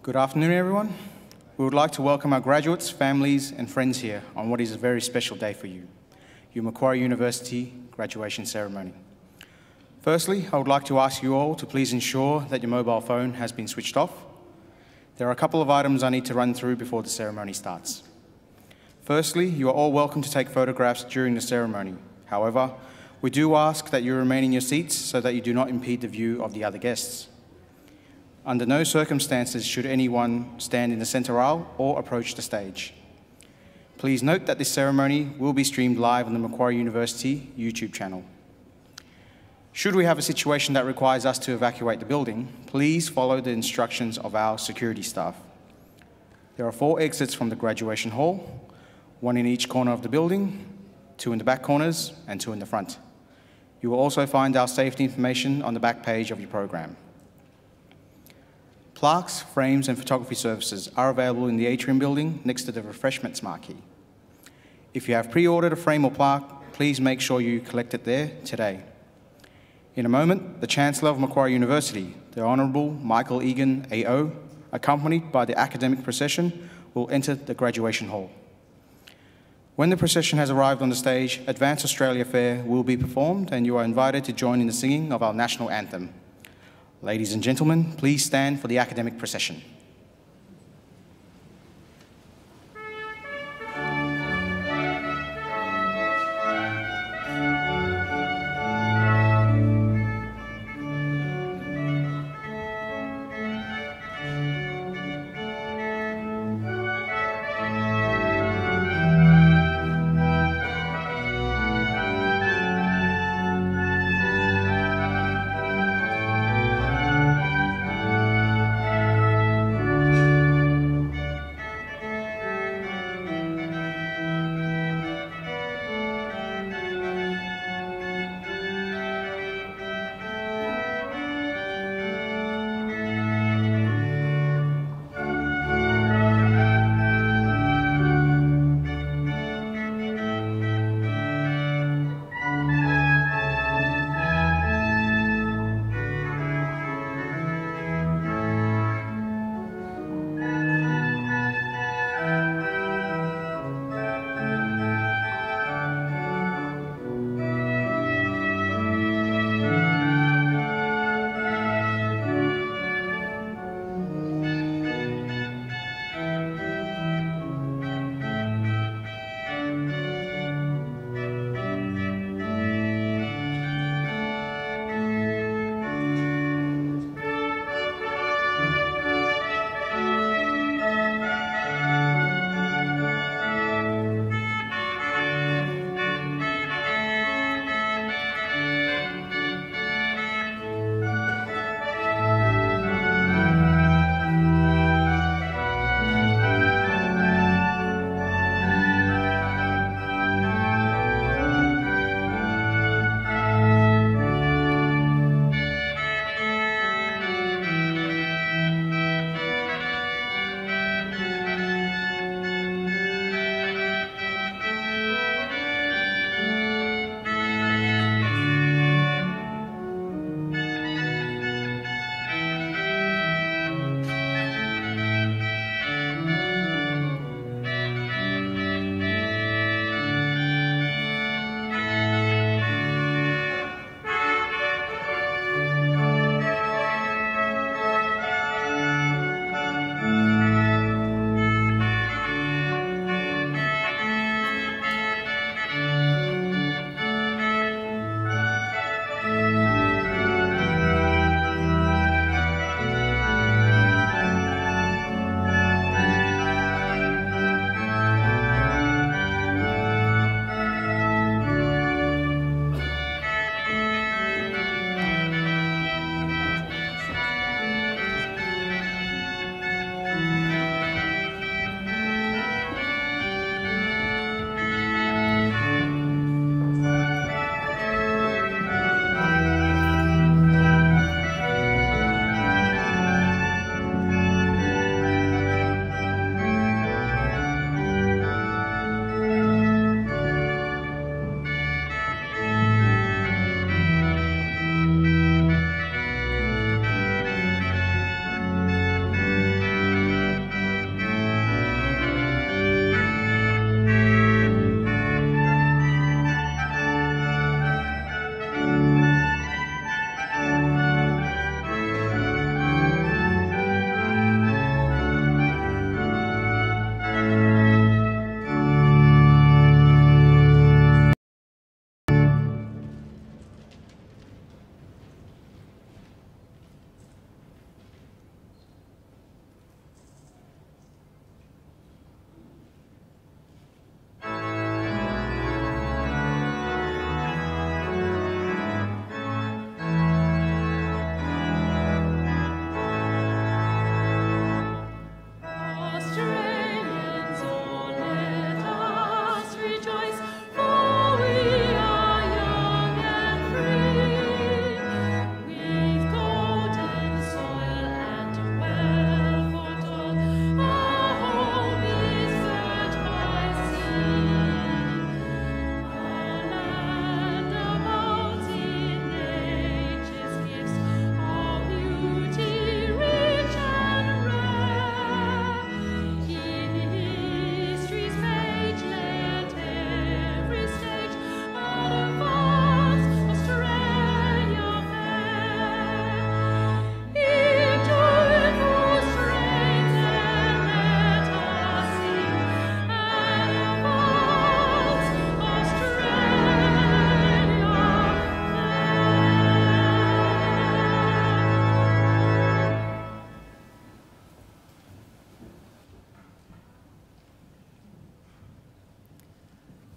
Good afternoon, everyone. We would like to welcome our graduates, families, and friends here on what is a very special day for you, your Macquarie University graduation ceremony. Firstly, I would like to ask you all to please ensure that your mobile phone has been switched off. There are a couple of items I need to run through before the ceremony starts. Firstly, you are all welcome to take photographs during the ceremony. However, we do ask that you remain in your seats so that you do not impede the view of the other guests. Under no circumstances should anyone stand in the centre aisle or approach the stage. Please note that this ceremony will be streamed live on the Macquarie University YouTube channel. Should we have a situation that requires us to evacuate the building, please follow the instructions of our security staff. There are 4 exits from the graduation hall, 1 in each corner of the building, 2 in the back corners, and 2 in the front. You will also find our safety information on the back page of your program. Plaques, frames, and photography services are available in the atrium building next to the refreshments marquee. If you have pre-ordered a frame or plaque, please make sure you collect it there today. In a moment, the Chancellor of Macquarie University, the Honourable Michael Egan, AO, accompanied by the academic procession, will enter the graduation hall. When the procession has arrived on the stage, Advance Australia Fair will be performed and you are invited to join in the singing of our national anthem. Ladies and gentlemen, please stand for the academic procession.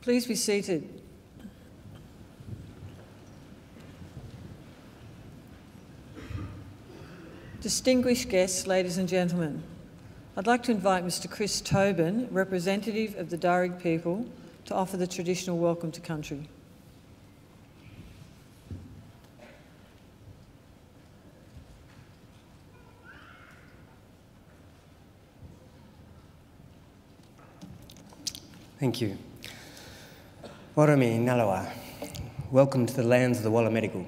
Please be seated. Distinguished guests, ladies and gentlemen, I'd like to invite Mr. Chris Tobin, representative of the Darug people, to offer the traditional welcome to country. Thank you. Warami Nalawa, welcome to the lands of the Wallamedigal.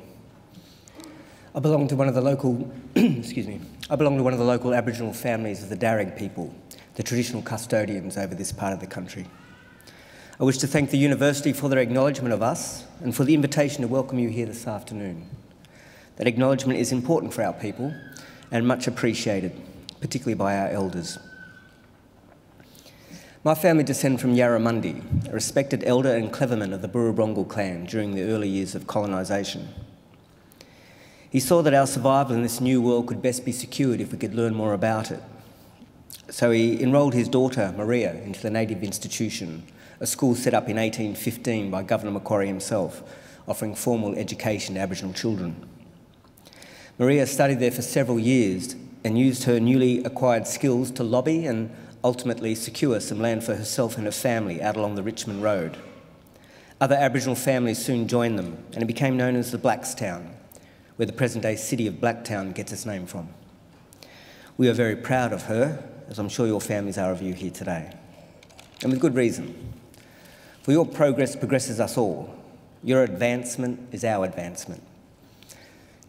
I belong to one of the local, I belong to one of the local Aboriginal families of the Darug people, the traditional custodians over this part of the country. I wish to thank the University for their acknowledgement of us and for the invitation to welcome you here this afternoon. That acknowledgement is important for our people and much appreciated, particularly by our elders. My family descend from Yarramundi, a respected elder and cleverman of the Burrabrongal clan during the early years of colonisation. He saw that our survival in this new world could best be secured if we could learn more about it. So he enrolled his daughter, Maria, into the native institution, a school set up in 1815 by Governor Macquarie himself, offering formal education to Aboriginal children. Maria studied there for several years and used her newly acquired skills to lobby and ultimately secure some land for herself and her family out along the Richmond Road. Other Aboriginal families soon joined them, and it became known as the Blackstown, where the present-day city of Blacktown gets its name from. We are very proud of her, as I'm sure your families are of you here today, and with good reason. For your progress progresses us all. Your advancement is our advancement.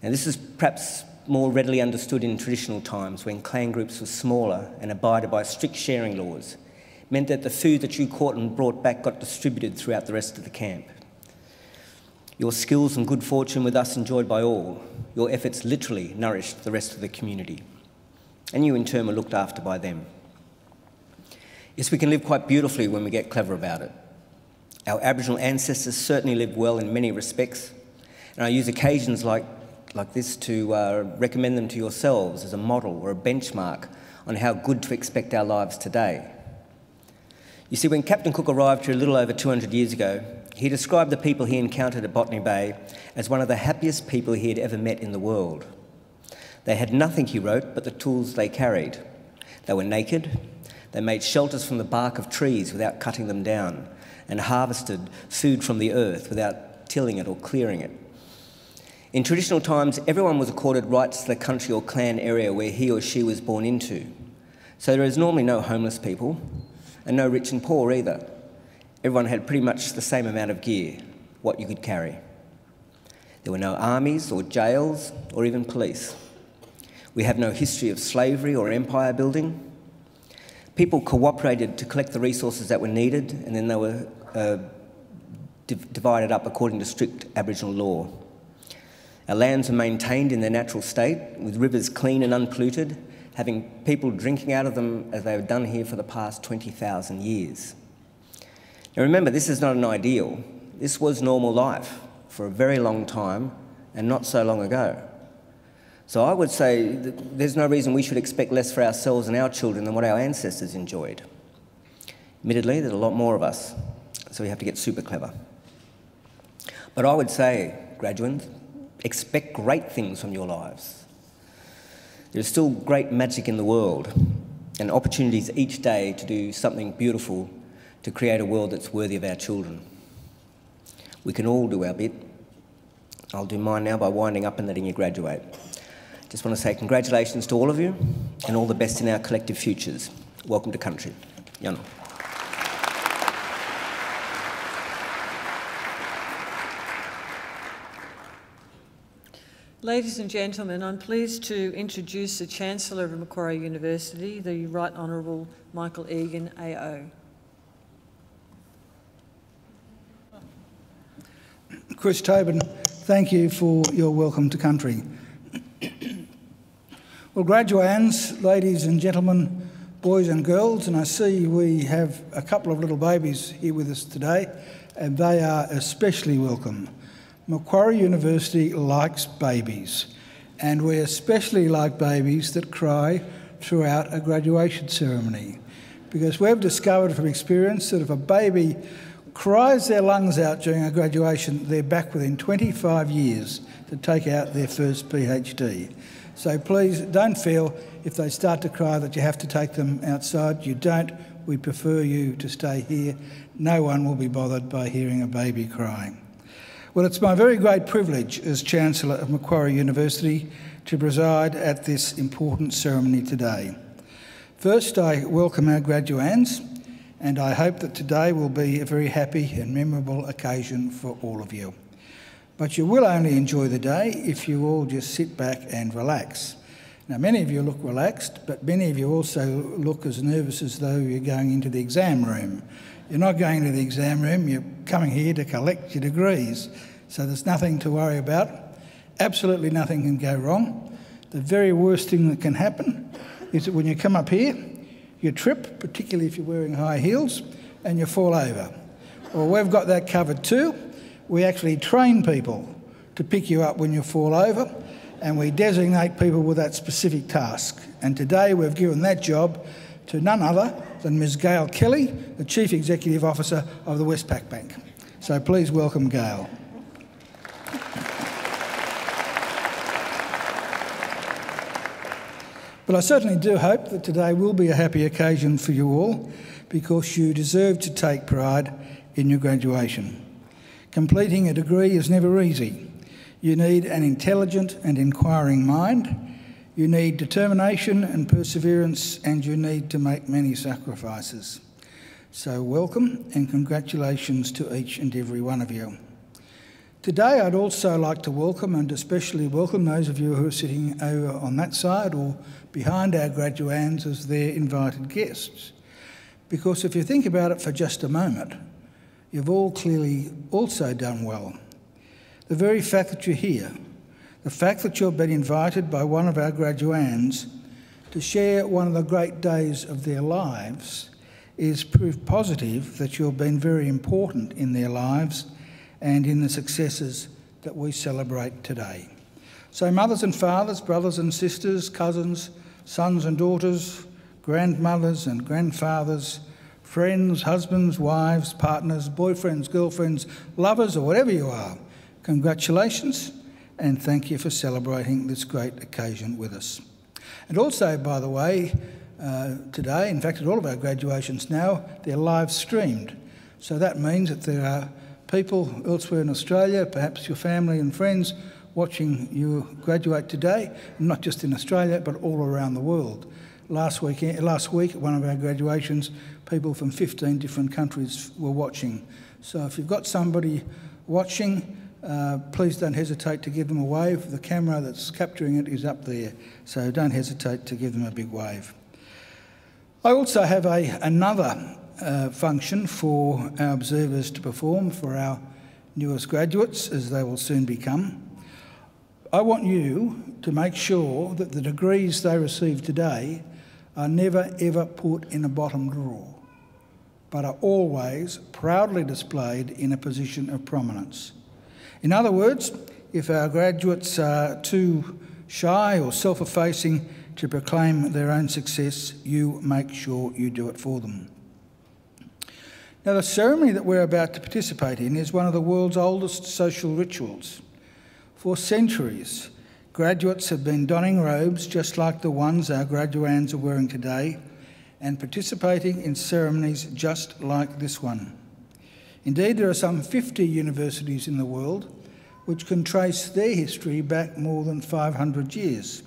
And this is perhaps more readily understood in traditional times when clan groups were smaller and abided by strict sharing laws, meant that the food that you caught and brought back got distributed throughout the rest of the camp. Your skills and good fortune with us enjoyed by all, your efforts literally nourished the rest of the community, and you in turn were looked after by them. Yes, we can live quite beautifully when we get clever about it. Our Aboriginal ancestors certainly lived well in many respects, and I use occasions like this to recommend them to yourselves as a model or a benchmark on how good to expect our lives today. You see, when Captain Cook arrived here a little over 200 years ago, he described the people he encountered at Botany Bay as one of the happiest people he had ever met in the world. They had nothing, he wrote, but the tools they carried. They were naked, they made shelters from the bark of trees without cutting them down, and harvested food from the earth without tilling it or clearing it. In traditional times, everyone was accorded rights to the country or clan area where he or she was born into. So there is normally no homeless people, and no rich and poor either. Everyone had pretty much the same amount of gear, what you could carry. There were no armies or jails or even police. We have no history of slavery or empire building. People cooperated to collect the resources that were needed, and then they were divided up according to strict Aboriginal law. Our lands were maintained in their natural state, with rivers clean and unpolluted, having people drinking out of them as they have done here for the past 20,000 years. Now remember, this is not an ideal. This was normal life for a very long time and not so long ago. So I would say that there's no reason we should expect less for ourselves and our children than what our ancestors enjoyed. Admittedly, there's a lot more of us, so we have to get super clever. But I would say, graduates, expect great things from your lives. There's still great magic in the world and opportunities each day to do something beautiful to create a world that's worthy of our children. We can all do our bit. I'll do mine now by winding up and letting you graduate. Just want to say congratulations to all of you and all the best in our collective futures. Welcome to country. Yano. Ladies and gentlemen, I'm pleased to introduce the Chancellor of Macquarie University, the Right Honourable Michael Egan, AO. Chris Tobin, thank you for your welcome to country. Well, graduands, ladies and gentlemen, boys and girls, and I see we have a couple of little babies here with us today, and they are especially welcome. Macquarie University likes babies, and we especially like babies that cry throughout a graduation ceremony, because we've discovered from experience that if a baby cries their lungs out during a graduation, they're back within 25 years to take out their first PhD. So please don't feel if they start to cry that you have to take them outside. You don't. We prefer you to stay here. No one will be bothered by hearing a baby crying. Well, it's my very great privilege as Chancellor of Macquarie University to preside at this important ceremony today. First, I welcome our graduands, and I hope that today will be a very happy and memorable occasion for all of you. But you will only enjoy the day if you all just sit back and relax. Now, many of you look relaxed, but many of you also look as nervous as though you're going into the exam room. You're not going to the exam room, you're coming here to collect your degrees. So there's nothing to worry about. Absolutely nothing can go wrong. The very worst thing that can happen is that when you come up here, you trip, particularly if you're wearing high heels, and you fall over. Well, we've got that covered too. We actually train people to pick you up when you fall over, and we designate people with that specific task. And today we've given that job to none other than Ms Gail Kelly, the Chief Executive Officer of the Westpac Bank. So please welcome Gail. But I certainly do hope that today will be a happy occasion for you all, because you deserve to take pride in your graduation. Completing a degree is never easy. You need an intelligent and inquiring mind, you need determination and perseverance, and you need to make many sacrifices. So welcome and congratulations to each and every one of you. Today I'd also like to welcome, and especially welcome, those of you who are sitting over on that side or behind our graduands as their invited guests. Because if you think about it for just a moment, you've all clearly also done well. The very fact that you're here, the fact that you've been invited by one of our graduands to share one of the great days of their lives is proof positive that you've been very important in their lives and in the successes that we celebrate today. So mothers and fathers, brothers and sisters, cousins, sons and daughters, grandmothers and grandfathers, friends, husbands, wives, partners, boyfriends, girlfriends, lovers, or whatever you are, congratulations and thank you for celebrating this great occasion with us. And also, by the way, today, in fact at all of our graduations now, they're live streamed. So that means that there are people elsewhere in Australia, perhaps your family and friends, watching you graduate today, not just in Australia, but all around the world. Last week at one of our graduations, people from 15 different countries were watching. So if you've got somebody watching, please don't hesitate to give them a wave. The camera that's capturing it is up there, so don't hesitate to give them a big wave. I also have another function for our observers to perform for our newest graduates, as they will soon become. I want you to make sure that the degrees they receive today are never ever put in a bottom drawer, but are always proudly displayed in a position of prominence. In other words, if our graduates are too shy or self-effacing to proclaim their own success, you make sure you do it for them. Now, the ceremony that we're about to participate in is one of the world's oldest social rituals. For centuries, graduates have been donning robes just like the ones our graduands are wearing today and participating in ceremonies just like this one. Indeed, there are some 50 universities in the world which can trace their history back more than 500 years.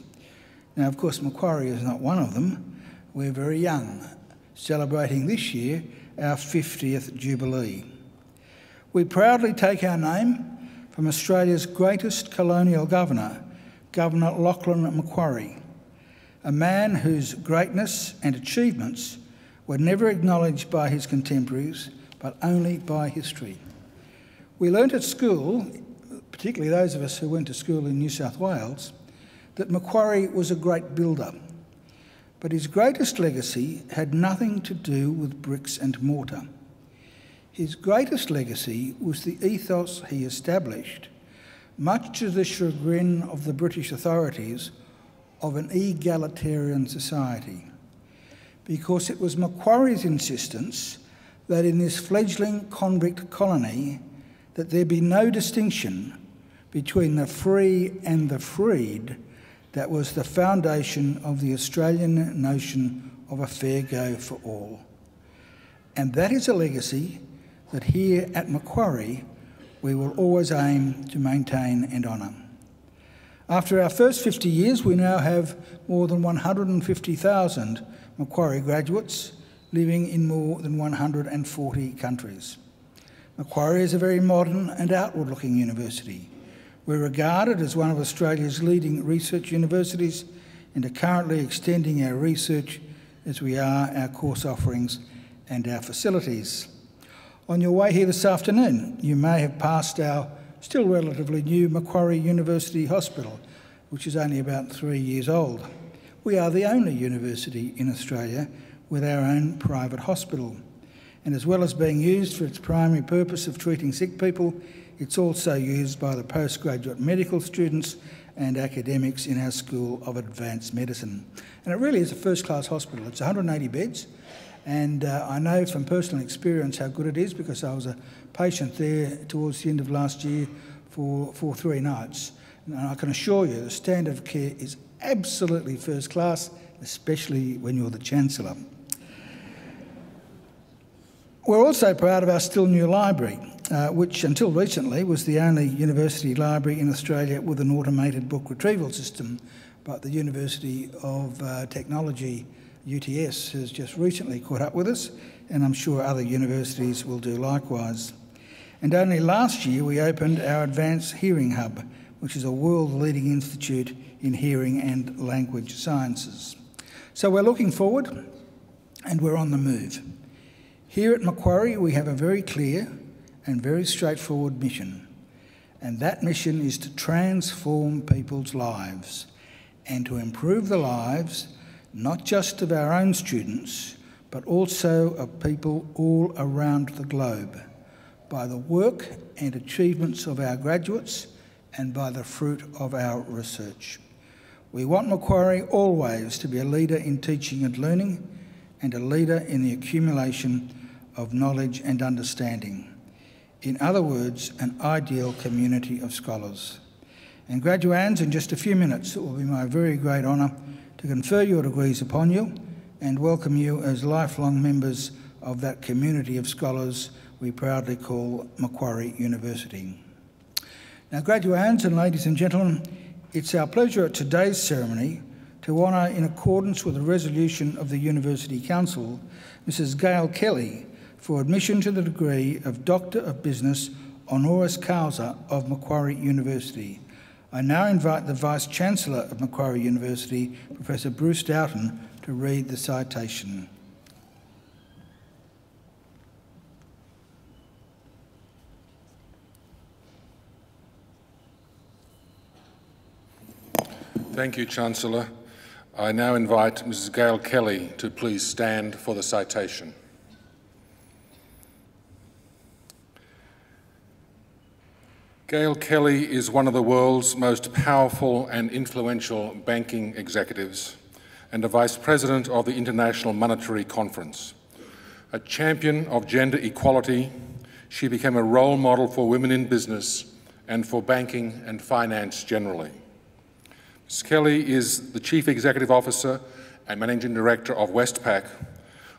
Now, of course, Macquarie is not one of them. We're very young, celebrating this year our 50th Jubilee. We proudly take our name from Australia's greatest colonial governor, Governor Lachlan Macquarie, a man whose greatness and achievements were never acknowledged by his contemporaries, but only by history. We learnt at school, particularly those of us who went to school in New South Wales, that Macquarie was a great builder. But his greatest legacy had nothing to do with bricks and mortar. His greatest legacy was the ethos he established, much to the chagrin of the British authorities, of an egalitarian society. Because it was Macquarie's insistence that in this fledgling convict colony that there be no distinction between the free and the freed that was the foundation of the Australian notion of a fair go for all. And that is a legacy that here at Macquarie we will always aim to maintain and honour. After our first 50 years, we now have more than 150,000 Macquarie graduates living in more than 140 countries. Macquarie is a very modern and outward-looking university. We're regarded as one of Australia's leading research universities and are currently extending our research as we are our course offerings and our facilities. On your way here this afternoon, you may have passed our still relatively new Macquarie University Hospital, which is only about 3 years old. We are the only university in Australia with our own private hospital. And as well as being used for its primary purpose of treating sick people, it's also used by the postgraduate medical students and academics in our School of Advanced Medicine. And it really is a first-class hospital. It's 180 beds. And I know from personal experience how good it is because I was a patient there towards the end of last year for 3 nights. And I can assure you the standard of care is absolutely first class, especially when you're the Chancellor. We're also proud of our still new library, which until recently was the only university library in Australia with an automated book retrieval system. But the University of Technology, UTS, has just recently caught up with us, and I'm sure other universities will do likewise. And only last year we opened our Advanced Hearing Hub, which is a world-leading institute in hearing and language sciences. So we're looking forward and we're on the move. Here at Macquarie we have a very clear and very straightforward mission, and that mission is to transform people's lives and to improve the lives not just of our own students, but also of people all around the globe, by the work and achievements of our graduates and by the fruit of our research. We want Macquarie always to be a leader in teaching and learning and a leader in the accumulation of knowledge and understanding. In other words, an ideal community of scholars. And graduands, in just a few minutes, it will be my very great honour to confer your degrees upon you and welcome you as lifelong members of that community of scholars we proudly call Macquarie University. Now, graduands and ladies and gentlemen, it's our pleasure at today's ceremony to honour, in accordance with a resolution of the University Council, Mrs. Gail Kelly for admission to the degree of Doctor of Business honoris causa of Macquarie University. I now invite the Vice-Chancellor of Macquarie University, Professor Bruce Dowton, to read the citation. Thank you, Chancellor. I now invite Mrs. Gail Kelly to please stand for the citation. Gail Kelly is one of the world's most powerful and influential banking executives and a Vice President of the International Monetary Conference. A champion of gender equality, she became a role model for women in business and for banking and finance generally. Ms. Kelly is the Chief Executive Officer and Managing Director of Westpac,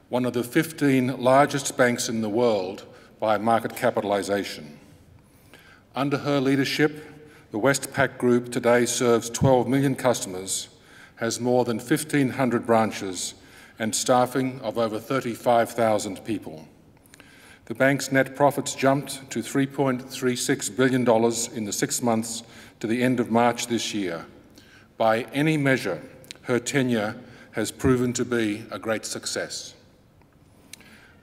one of the 15 largest banks in the world by market capitalisation. Under her leadership, the Westpac Group today serves 12 million customers, has more than 1,500 branches and staffing of over 35,000 people. The bank's net profits jumped to $3.36 billion in the 6 months to the end of March this year. By any measure, her tenure has proven to be a great success.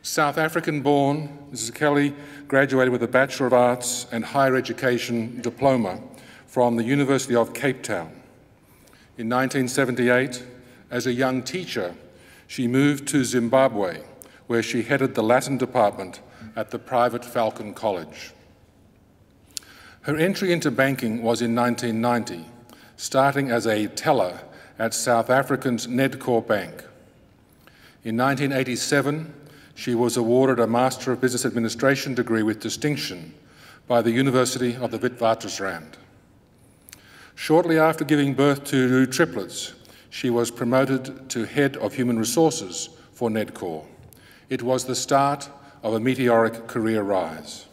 South African-born, Mrs. Kelly graduated with a Bachelor of Arts and Higher Education diploma from the University of Cape Town. In 1978, as a young teacher, she moved to Zimbabwe, where she headed the Latin department at the private Falcon College. Her entry into banking was in 1990, starting as a teller at South Africa's Nedcor Bank. In 1987, she was awarded a Master of Business Administration degree with distinction by the University of the Witwatersrand. Shortly after giving birth to triplets, she was promoted to Head of Human Resources for Nedcor. It was the start of a meteoric career rise.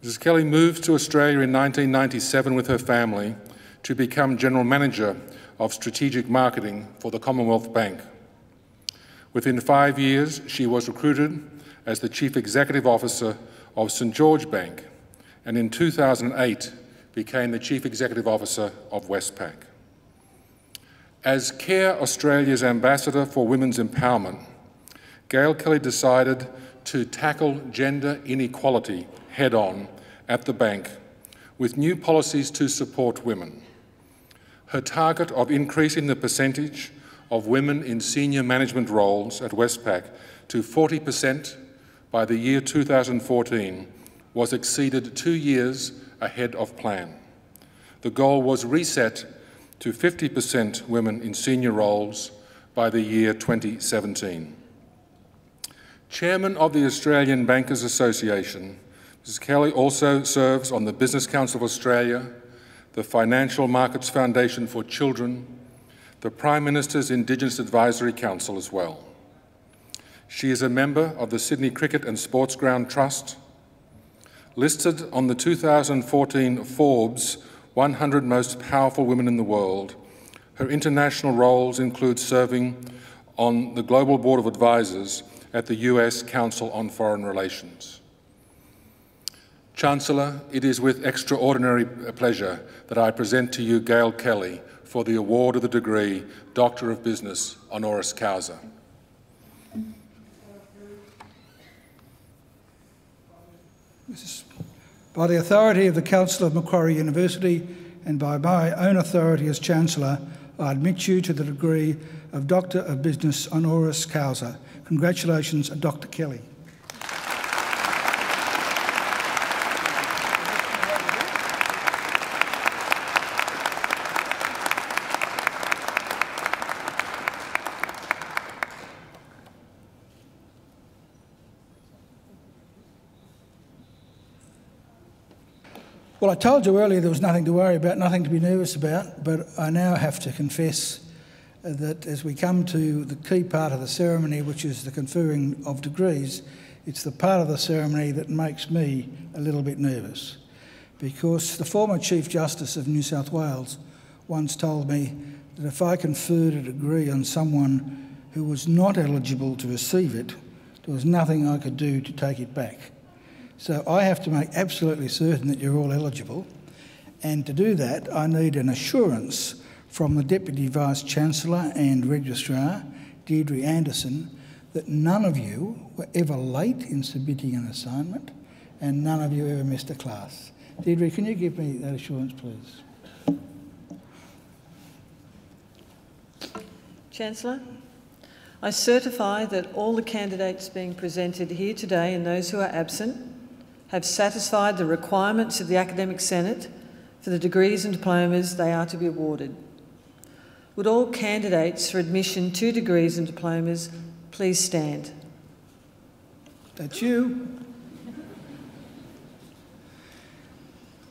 Mrs. Kelly moved to Australia in 1997 with her family to become General Manager of Strategic Marketing for the Commonwealth Bank. Within 5 years, she was recruited as the Chief Executive Officer of St George Bank, and in 2008 became the Chief Executive Officer of Westpac. As Care Australia's Ambassador for Women's Empowerment, Gail Kelly decided to tackle gender inequality head-on at the bank with new policies to support women. Her target of increasing the percentage of women in senior management roles at Westpac to 40% by the year 2014 was exceeded 2 years ahead of plan. The goal was reset to 50% women in senior roles by the year 2017. Chairman of the Australian Bankers Association, Mrs. Kelly also serves on the Business Council of Australia, the Financial Markets Foundation for Children, the Prime Minister's Indigenous Advisory Council as well. She is a member of the Sydney Cricket and Sports Ground Trust. Listed on the 2014 Forbes 100 Most Powerful Women in the World, her international roles include serving on the Global Board of Advisors at the US Council on Foreign Relations. Chancellor, it is with extraordinary pleasure that I present to you Gail Kelly for the award of the degree Doctor of Business honoris causa. By the authority of the Council of Macquarie University and by my own authority as Chancellor, I admit you to the degree of Doctor of Business honoris causa. Congratulations, Dr. Kelly. Well, I told you earlier there was nothing to worry about, nothing to be nervous about, but I now have to confess that as we come to the key part of the ceremony, which is the conferring of degrees, it's the part of the ceremony that makes me a little bit nervous, because the former Chief Justice of New South Wales once told me that if I conferred a degree on someone who was not eligible to receive it, there was nothing I could do to take it back. So I have to make absolutely certain that you're all eligible, and to do that I need an assurance from the Deputy Vice-Chancellor and Registrar, Deidre Anderson, that none of you were ever late in submitting an assignment and none of you ever missed a class. Deidre, can you give me that assurance, please? Chancellor, I certify that all the candidates being presented here today and those who are absent have satisfied the requirements of the Academic Senate for the degrees and diplomas they are to be awarded. Would all candidates for admission to degrees and diplomas please stand? That's you.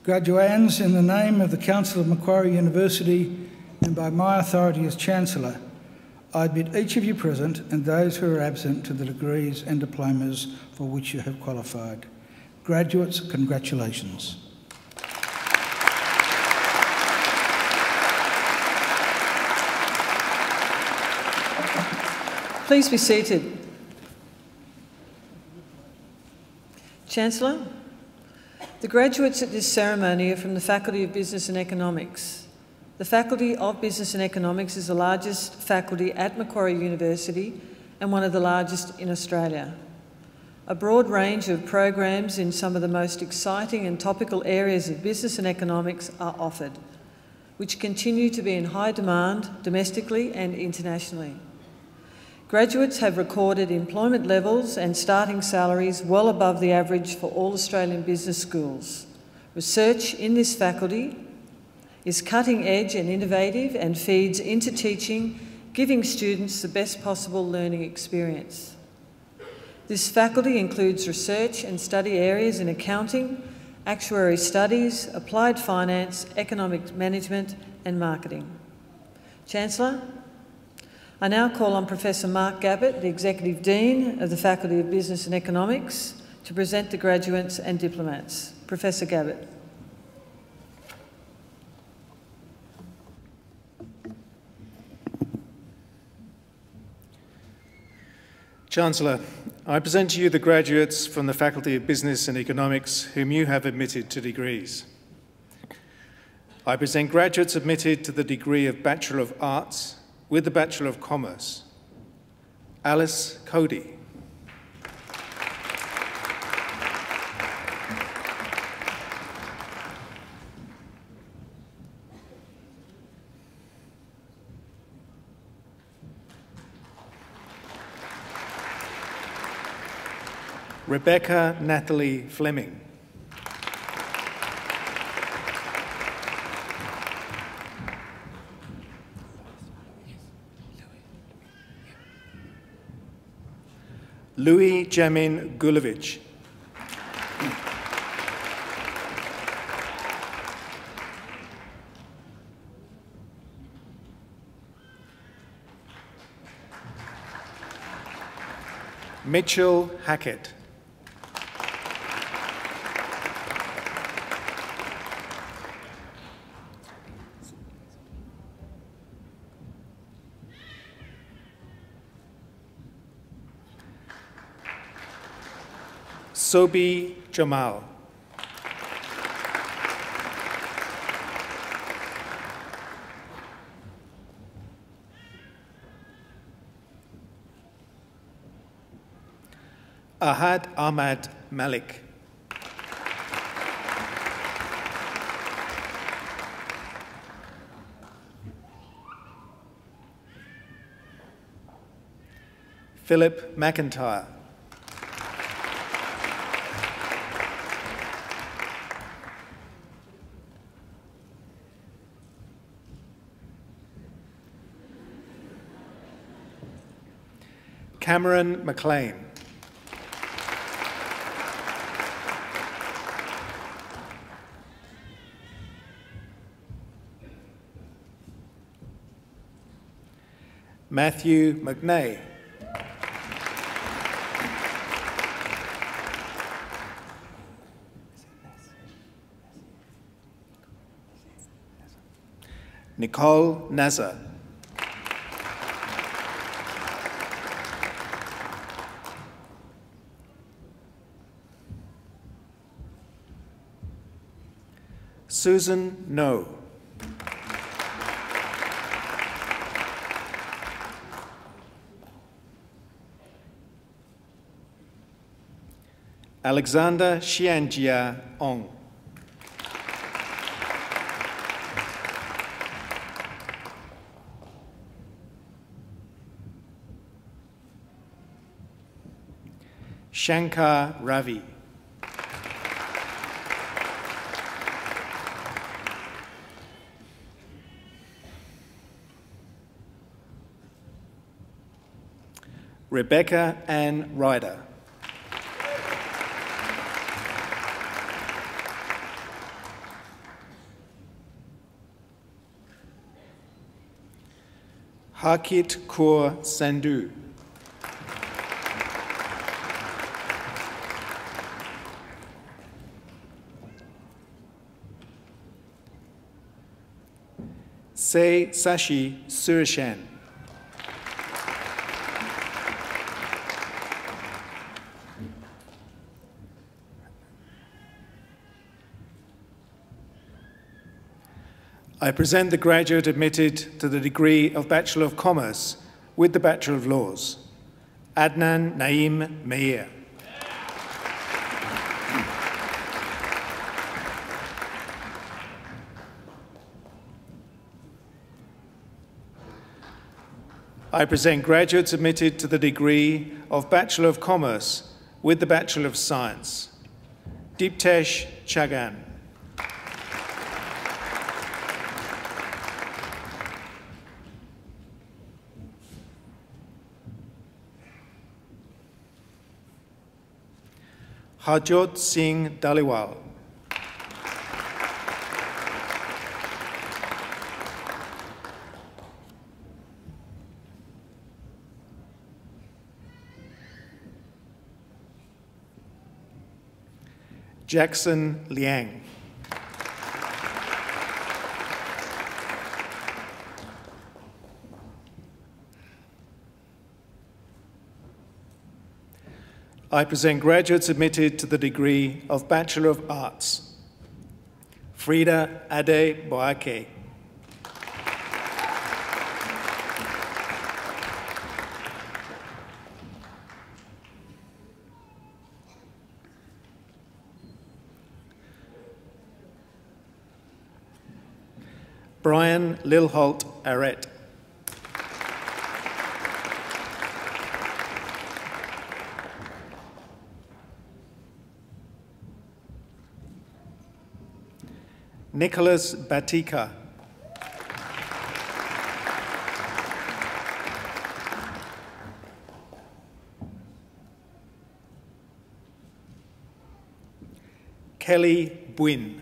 Graduands, in the name of the Council of Macquarie University and by my authority as Chancellor, I admit each of you present and those who are absent to the degrees and diplomas for which you have qualified. Graduates, congratulations. Please be seated. Chancellor, the graduates at this ceremony are from the Faculty of Business and Economics. The Faculty of Business and Economics is the largest faculty at Macquarie University and one of the largest in Australia. A broad range of programs in some of the most exciting and topical areas of business and economics are offered, which continue to be in high demand domestically and internationally. Graduates have recorded employment levels and starting salaries well above the average for all Australian business schools. Research in this faculty is cutting edge and innovative and feeds into teaching, giving students the best possible learning experience. This faculty includes research and study areas in accounting, actuary studies, applied finance, economic management and marketing. Chancellor, I now call on Professor Mark Gabbott, the Executive Dean of the Faculty of Business and Economics, to present the graduates and diplomats. Professor Gabbott. Chancellor, I present to you the graduates from the Faculty of Business and Economics whom you have admitted to degrees. I present graduates admitted to the degree of Bachelor of Arts with the Bachelor of Commerce. Alice Cody. Rebecca Natalie Fleming. Louis Jamin Gulovich. Mitchell Hackett. Sobi Jamal. Ahad Ahmad Malik. Philip McIntyre. Cameron McLean. Matthew McNay. Nicole Nazar. Susan No. Alexander Xianjia Ong. Shankar Ravi. Rebecca Ann Ryder. Harkit Kaur Sandhu. Se Sashi Surishan. I present the graduate admitted to the degree of Bachelor of Commerce with the Bachelor of Laws, Adnan Naeem Meir. I present graduates admitted to the degree of Bachelor of Commerce with the Bachelor of Science, Deeptesh Chagan. Harjot Singh Dhaliwal. Jackson Liang. I present graduates admitted to the degree of Bachelor of Arts. Frida Ade Boake. Brian Lilholt Arrett. Nicholas Batika. Kelly Buin.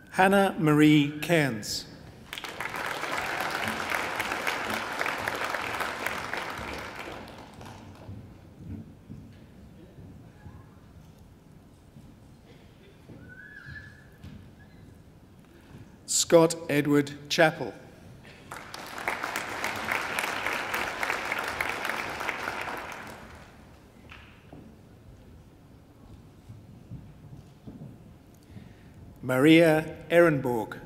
Hannah Marie Cairns. Scott Edward Chappell. Maria Ehrenborg.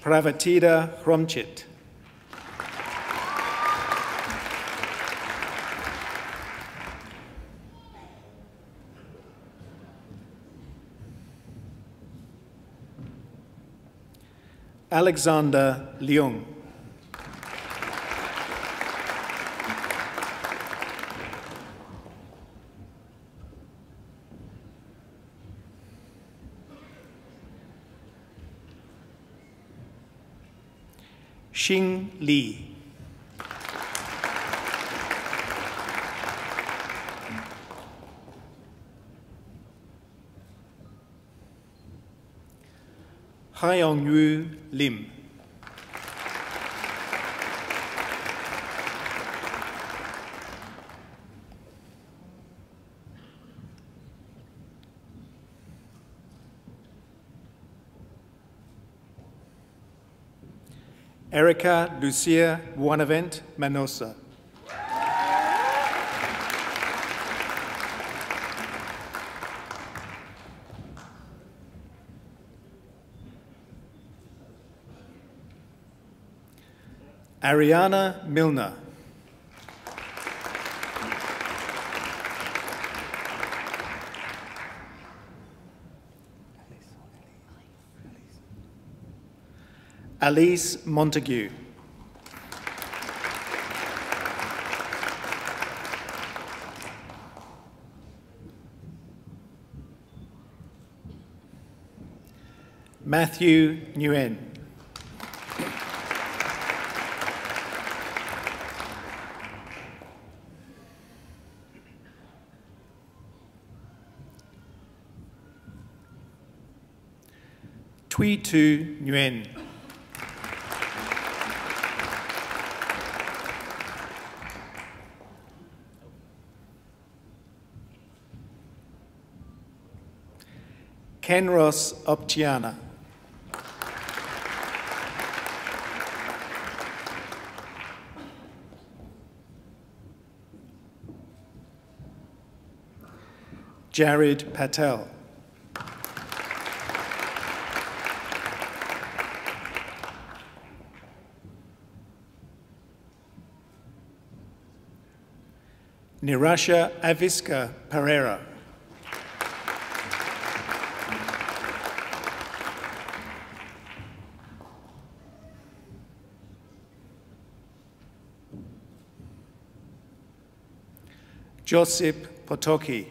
Pravatida Hromchit. Alexander Leung. Xing Li. Haiyongyu Lim. Erica Lucia Buonavent Manosa. Ariana Milner. Alice Montague. Matthew Nguyen. Tui Tu Nguyen. Kenros Optiana. Jared Patel. Nirasha Aviska Pereira. Josip Potoki.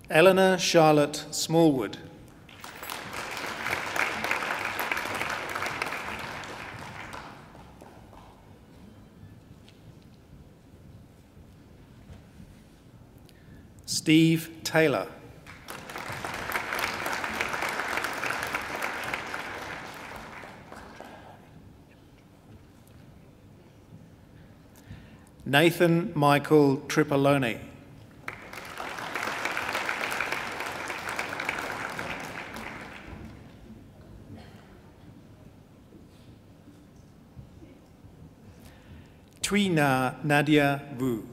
Eleanor Charlotte Smallwood. Steve Taylor. Nathan Michael Tripolone. Twina Nadia Wu.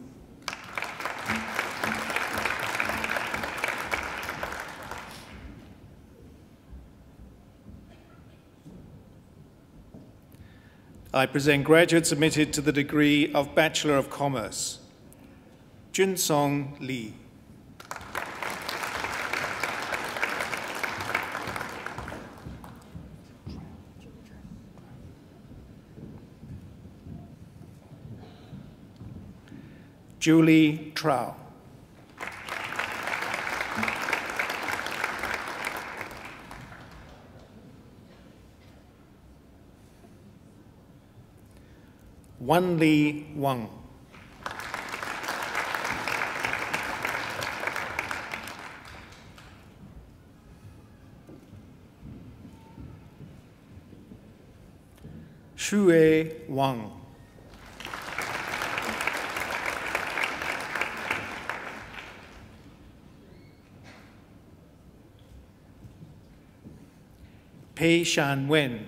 I present graduates admitted to the degree of Bachelor of Commerce. Junsong Lee. Julie Trow. Wan Li Wang. Xue Wang. Pei Shan Wen.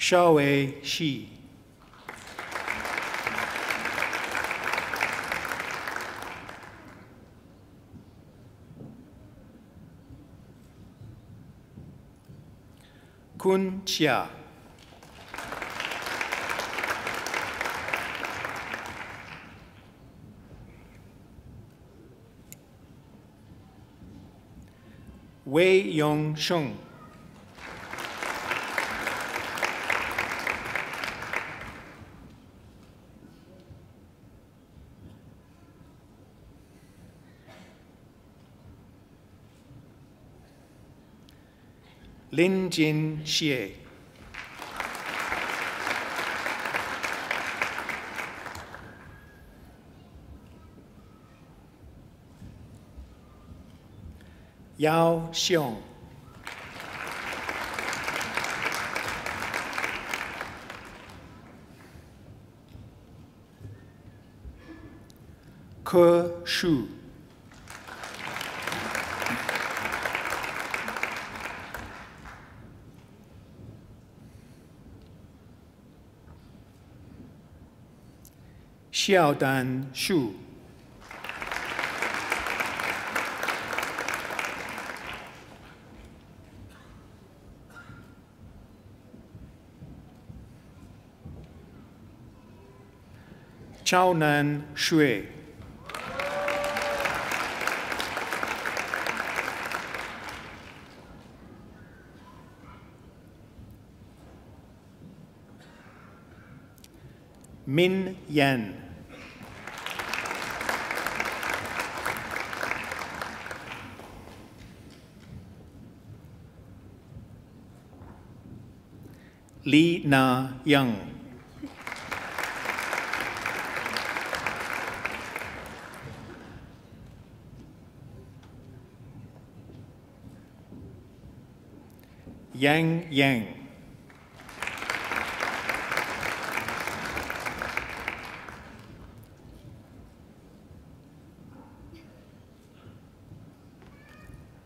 Xiaowei Shi. Kun Chia. Wei Yong Sheng. Lin Jin Xie. Yao Xiong. Ke Shu. Xiaodan Shu. Chaonan Shui. Min Yan. Li Na Yang. Yang Yang.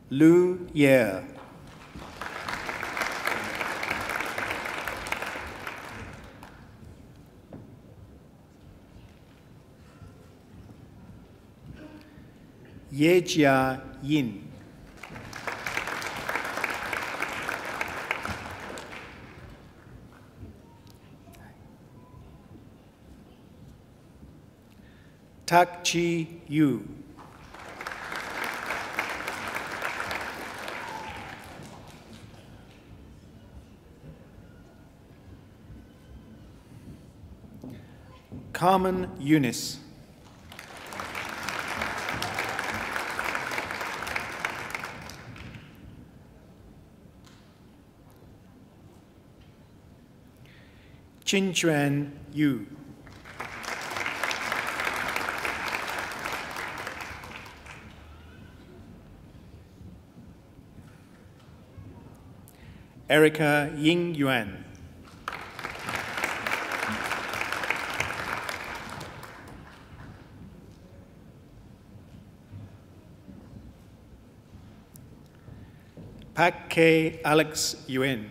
Lu Ye. Ye Jia Yin. Tak Chi Yu. Carmen Eunice. Chin Chuan Yu. Erica Ying Yuan. Pak K. Alex Yuen.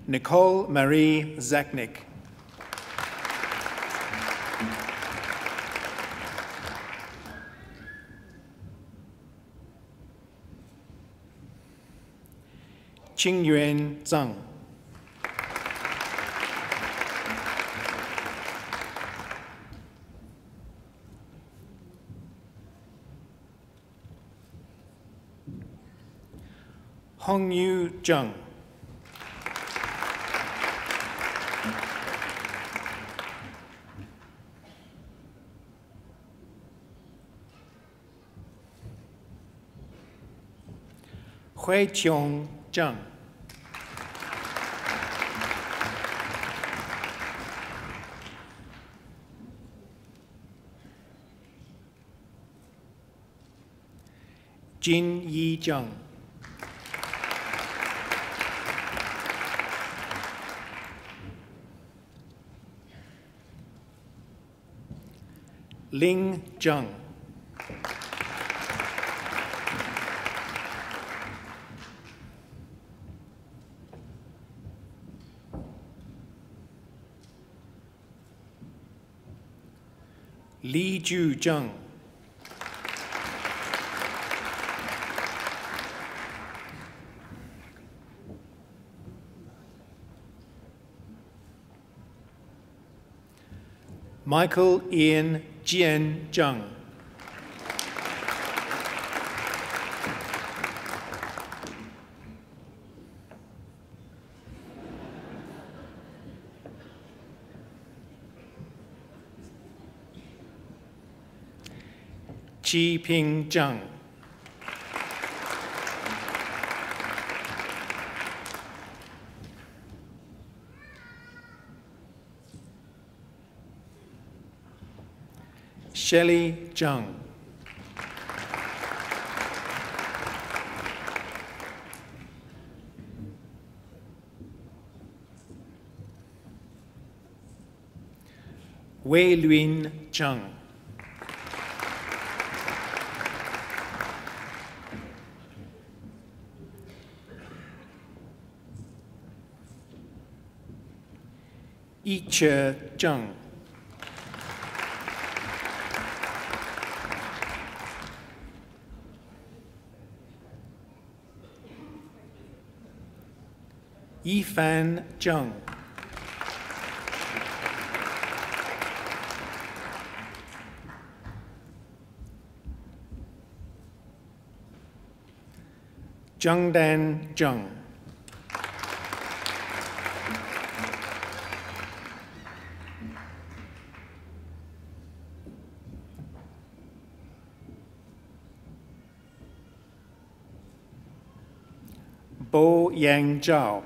Nicole Marie Zachnick. Qingyuan Zhang. Hongyu Zhang. Huiqiong Zhang. Jin Yi Zhang. Ling Zhang. Li Ju Zhang. Michael Ian Jian Zhang. Qi Ping Zhang. Shelley Zhang. Wei Luin Zhang. Yiche Zhang. Yifan Zhang. Zhangdan Zhang. Bo Yang Zhao.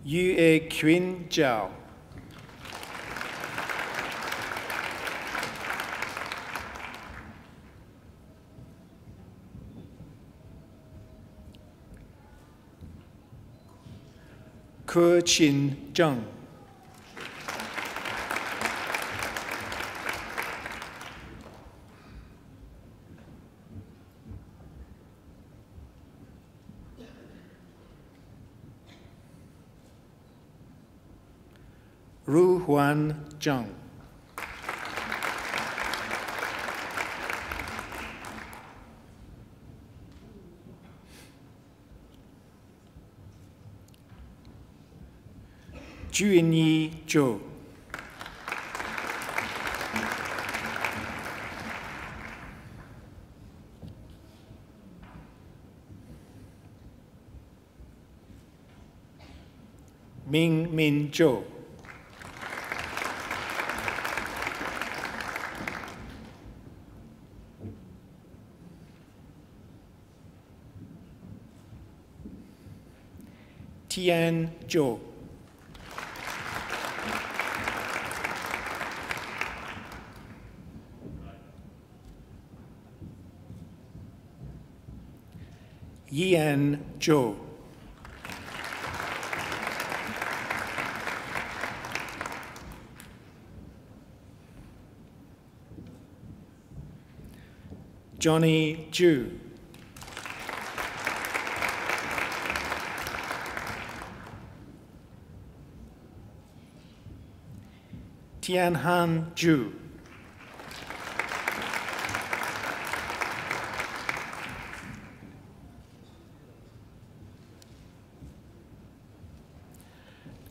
Yue Qin Zhao. Ke Qin Zhang. Ru Huan Zhang. Juinyi Zhou. Ming Min Zhou. Tian Zhou. Yian Zhou. Johnny Zhu. Tianhan Zhu.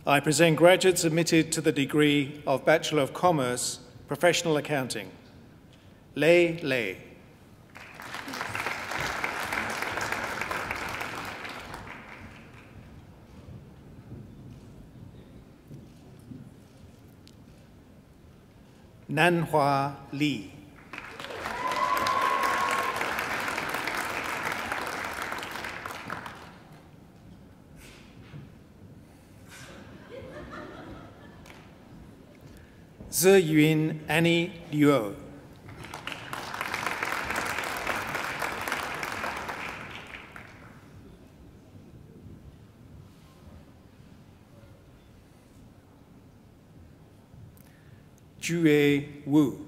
I present graduates admitted to the degree of Bachelor of Commerce, Professional Accounting. Lei Lei. Nanhua Li. Ziyun Annie Liu. Jue Wu.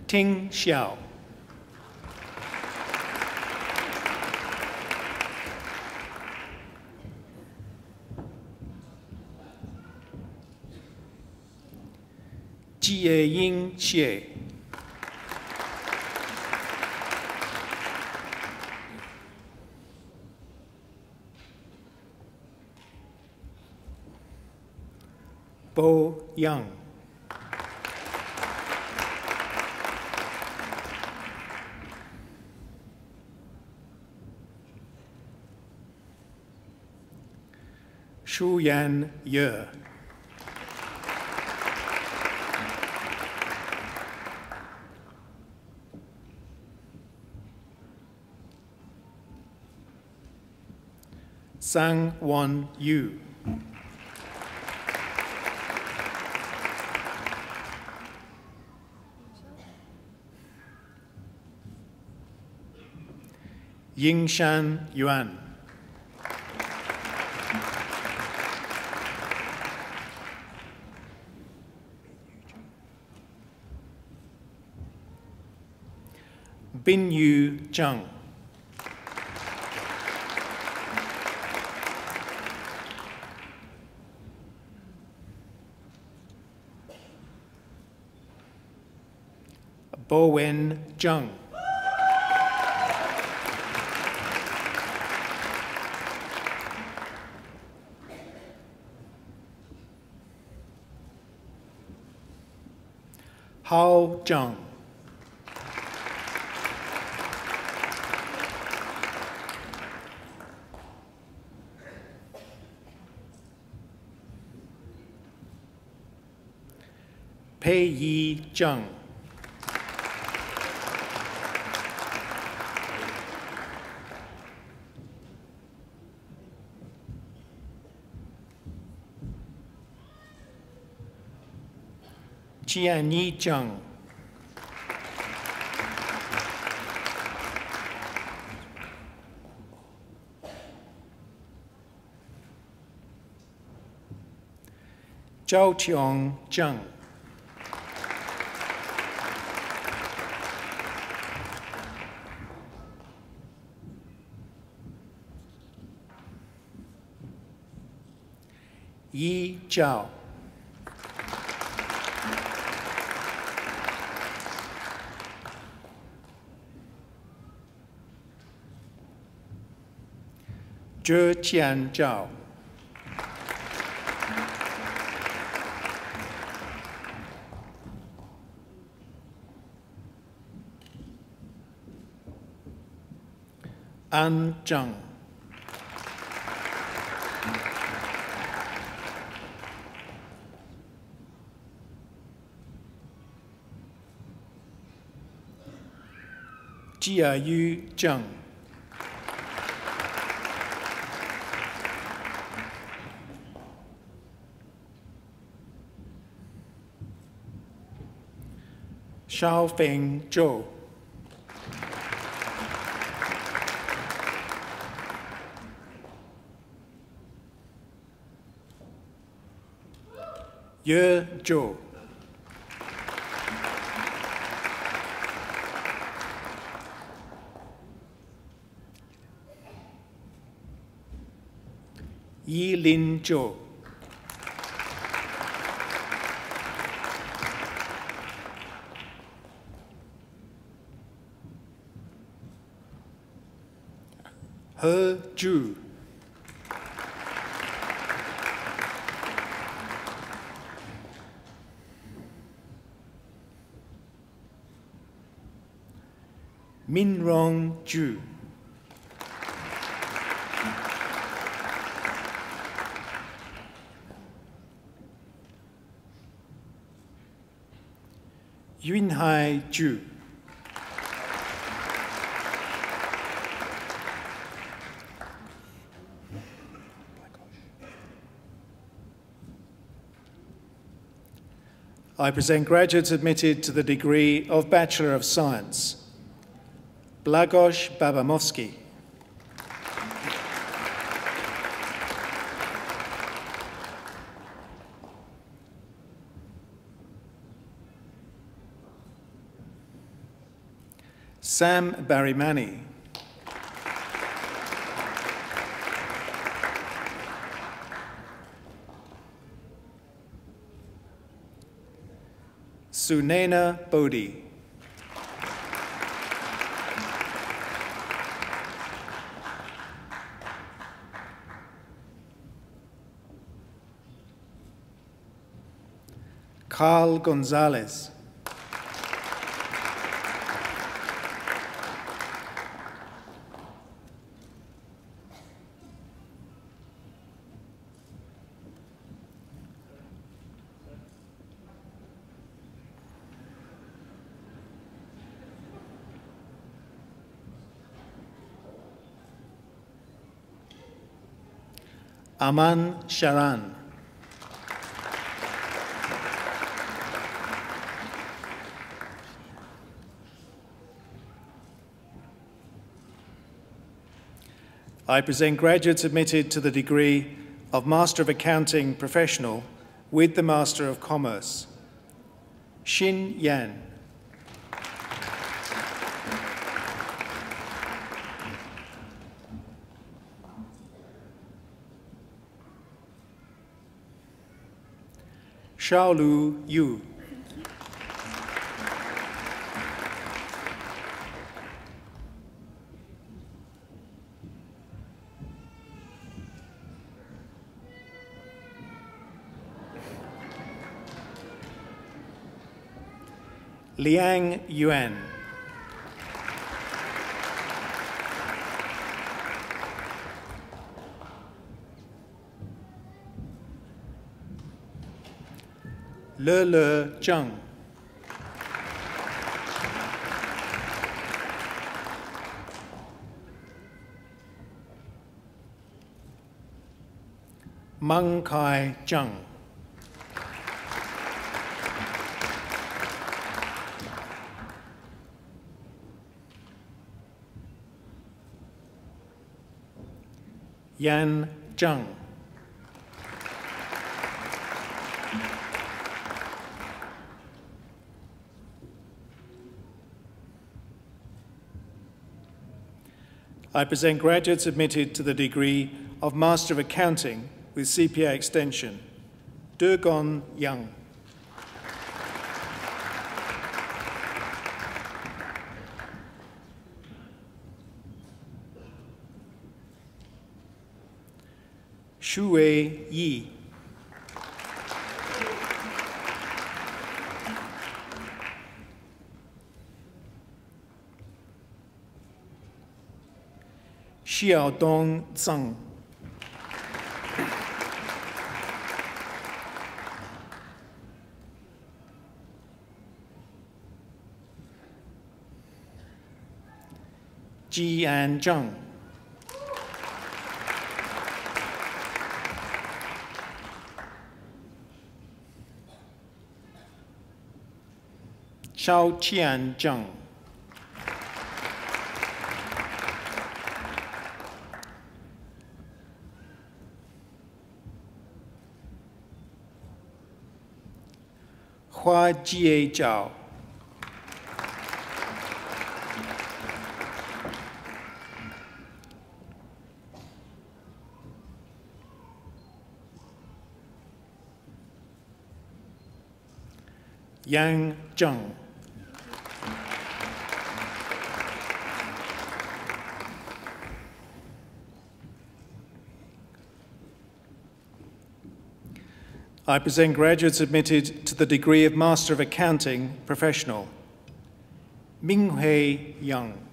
Ting Xiao. Jie Ying Xie. Bo Yang. Shu Yan Ye. Sang Won Yu. Yingshan Yuan. Bin Yu Zhang. Bowen Zhang. Hao Zhang. Pei Yi Zhang. Jianyi Zhang. Zhao Qiong Zhang. Yi Zhao. Zhe Qian Zhao. An Zhang. Jia Yu Zhang. Xiaofeng Zhou. Ye Zhou. Yi Lin Zhou. He Zhu. Min Rong Zhu. Yunhai Zhu. I present graduates admitted to the degree of Bachelor of Science. Blagosh Babamovsky. Sam Barimani. Sunena Bodhi. Carl Gonzalez. Aman Sharan. I present graduates admitted to the degree of Master of Accounting Professional with the Master of Commerce. Xin Yan. Xiaolu Yu. Liang Yuan. Le Zhang. Meng Kai Zhang. Yan Zhang. I present graduates admitted to the degree of Master of Accounting with CPA Extension. Durgon Young. Shuwei Yi. Xiaodong Zhang. Jian Zhang. Shao Qian Zhang. Hua Jie Zhao. Yang Zheng. I present graduates admitted to the degree of Master of Accounting Professional. Minghui Yang.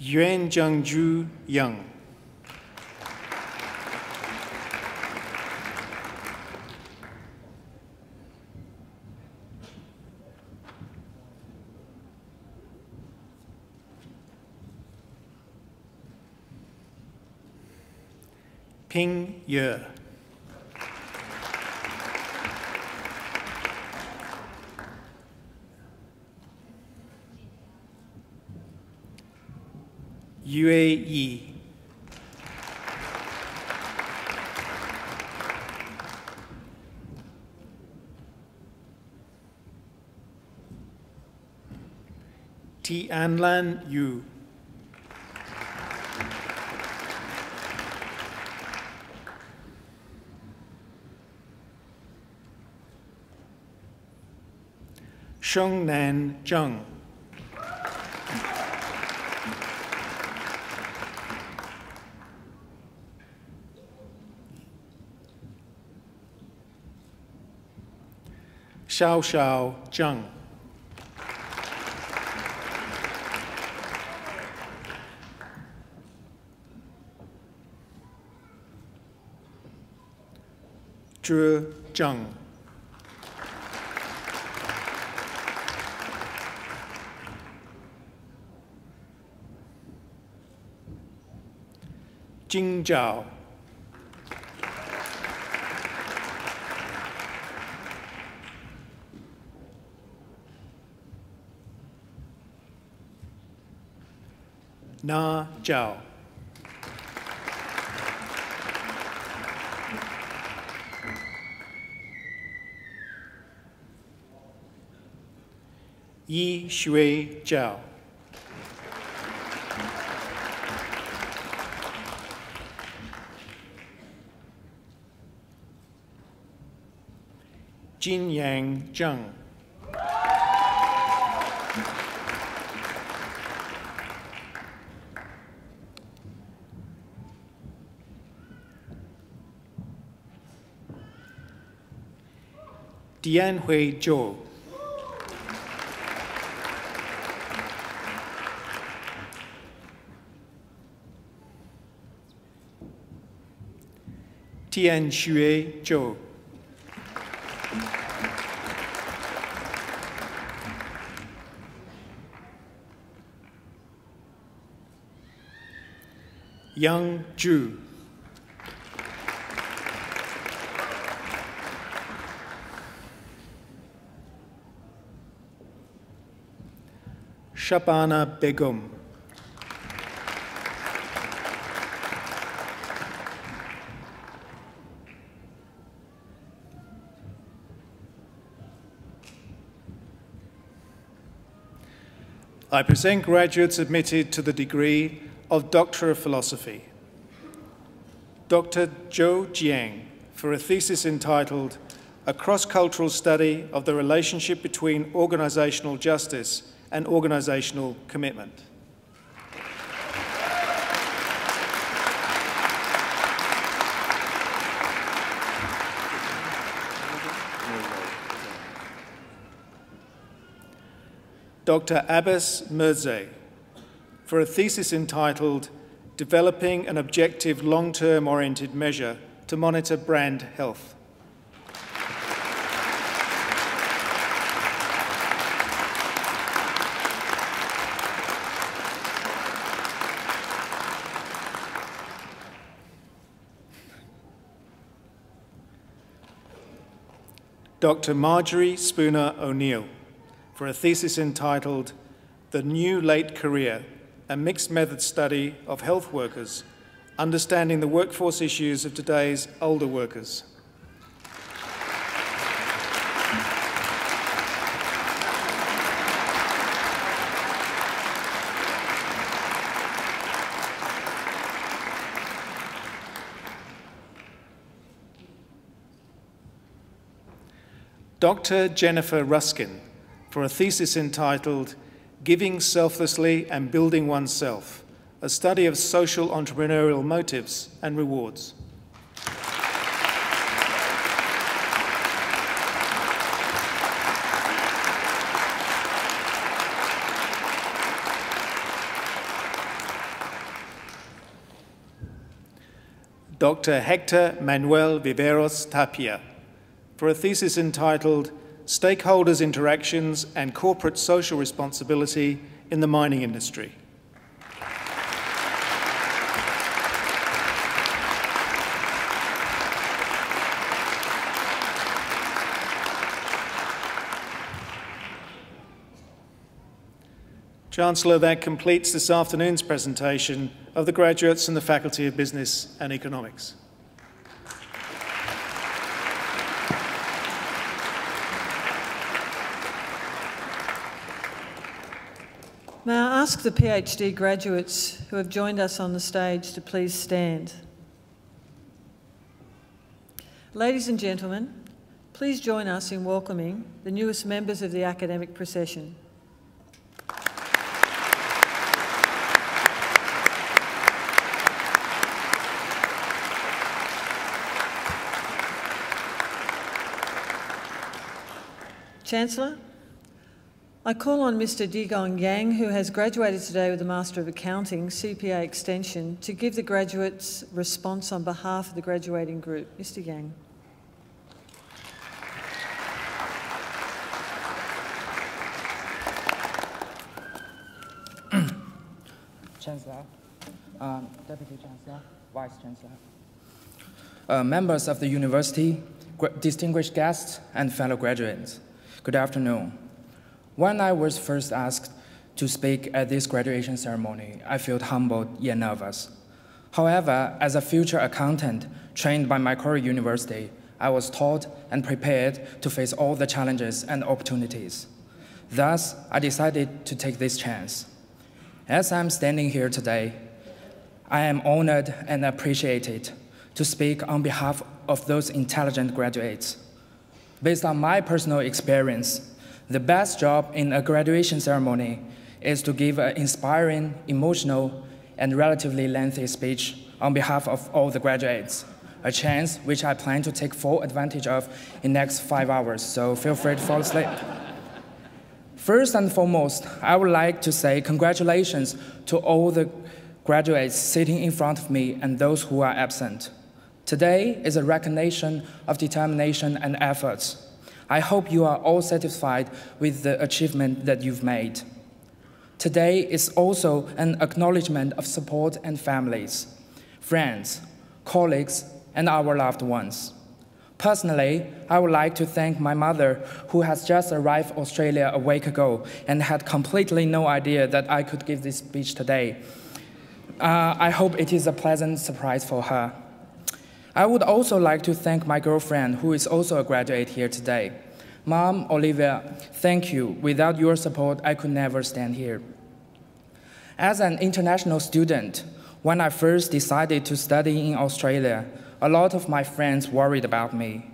Yuan Zhangju Yang. Ping Ye. Yue Yi. Tianlan Yu. Shengnan Zheng. Xiao Xiao Zheng. Zhe Zheng. Jing Zhao. Na Zhao. Yi Shui Zhao. Jin Yang Zheng. Dianhui Zhou. Tianxue Zhou. Yang Zhu. Shabana Begum. I present graduates admitted to the degree of Doctor of Philosophy. Dr. Zhou Jiang, for a thesis entitled A Cross-Cultural Study of the Relationship Between Organisational Justice and Organisational Commitment. Dr. Abbas Mirzai, for a thesis entitled Developing an Objective Long-Term Oriented Measure to Monitor Brand Health. Dr. Marjorie Spooner O'Neill, for a thesis entitled The New Late Career, a Mixed Method Study of Health Workers, Understanding the Workforce Issues of Today's Older Workers. Dr. Jennifer Ruskin, for a thesis entitled Giving Selflessly and Building Oneself, a study of social entrepreneurial motives and rewards. Dr. Hector Manuel Viveros Tapia, for a thesis entitled Stakeholders' Interactions and Corporate Social Responsibility in the Mining Industry. Chancellor, that completes this afternoon's presentation of the graduates in the Faculty of Business and Economics. May I ask the PhD graduates who have joined us on the stage to please stand. Ladies and gentlemen, please join us in welcoming the newest members of the academic procession. Chancellor, I call on Mr. Digong Yang, who has graduated today with a Master of Accounting, CPA Extension, to give the graduates' response on behalf of the graduating group. Mr. Yang. Chancellor, Deputy Chancellor, Vice-Chancellor, members of the University, distinguished guests, and fellow graduates, good afternoon. When I was first asked to speak at this graduation ceremony, I felt humbled yet nervous. However, as a future accountant trained by Macquarie University, I was taught and prepared to face all the challenges and opportunities. Thus, I decided to take this chance. As I'm standing here today, I am honored and appreciated to speak on behalf of those intelligent graduates. Based on my personal experience, the best job in a graduation ceremony is to give an inspiring, emotional, and relatively lengthy speech on behalf of all the graduates, a chance which I plan to take full advantage of in the next 5 hours, so feel free to fall asleep. First and foremost, I would like to say congratulations to all the graduates sitting in front of me and those who are absent. Today is a recognition of determination and efforts. I hope you are all satisfied with the achievement that you've made. Today is also an acknowledgement of support and families, friends, colleagues, and our loved ones. Personally, I would like to thank my mother, who has just arrived in Australia a week ago and had completely no idea that I could give this speech today. I hope it is a pleasant surprise for her. I would also like to thank my girlfriend, who is also a graduate here today. Mom, Olivia, thank you. Without your support, I could never stand here. As an international student, when I first decided to study in Australia, a lot of my friends worried about me.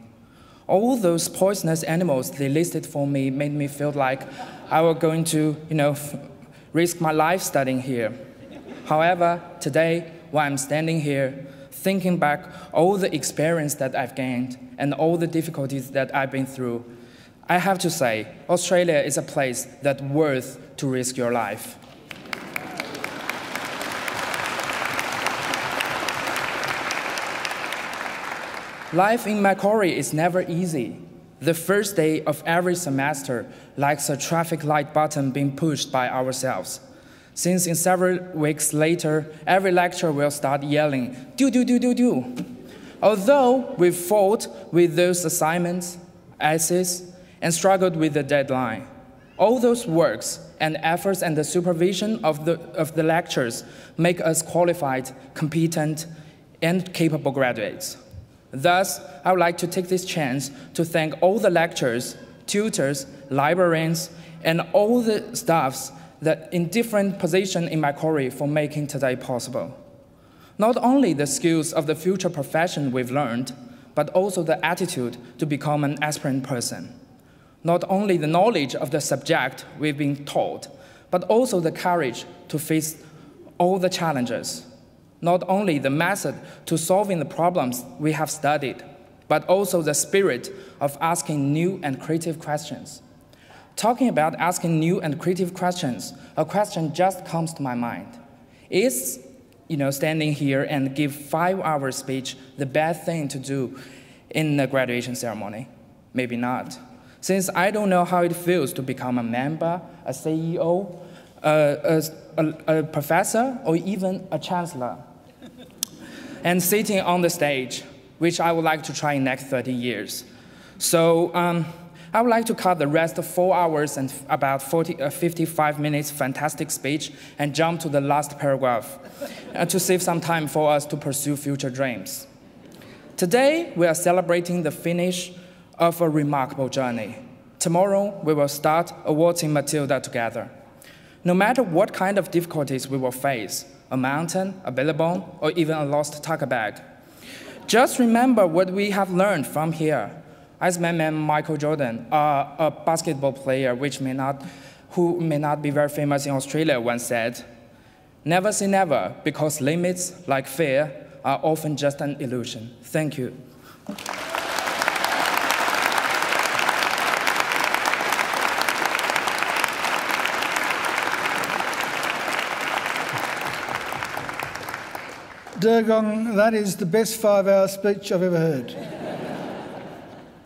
All those poisonous animals they listed for me made me feel like I was going to, risk my life studying here. However, today, while I'm standing here, thinking back all the experience that I've gained and all the difficulties that I've been through, I have to say, Australia is a place that's worth to risk your life. Life in Macquarie is never easy. The first day of every semester likes a traffic light button being pushed by ourselves. Since in several weeks later, every lecturer will start yelling, do, do, do, do, do. Although we fought with those assignments, essays, and struggled with the deadline, all those works and efforts and the supervision of the lectures make us qualified, competent, and capable graduates. Thus, I would like to take this chance to thank all the lecturers, tutors, librarians, and all the staffs that in different positions in Macquarie for making today possible. Not only the skills of the future profession we've learned, but also the attitude to become an aspirant person. Not only the knowledge of the subject we've been taught, but also the courage to face all the challenges. Not only the method to solving the problems we have studied, but also the spirit of asking new and creative questions. Talking about asking new and creative questions, a question just comes to my mind. Is, standing here and give 5-hour speech the best thing to do in the graduation ceremony? Maybe not. Since I don't know how it feels to become a member, a CEO, a professor, or even a chancellor, and sitting on the stage, which I would like to try in the next 30 years. So I would like to cut the rest of 4 hours and about 55 minutes fantastic speech and jump to the last paragraph to save some time for us to pursue future dreams. Today, we are celebrating the finish of a remarkable journey. Tomorrow, we will start awarding Matilda together. No matter what kind of difficulties we will face, a mountain, a billabong, or even a lost tucker bag, just remember what we have learned from here. As my man Michael Jordan, a basketball player who may not be very famous in Australia, once said, "Never say never, because limits, like fear, are often just an illusion." Thank you. Darug, that is the best 5-hour speech I've ever heard.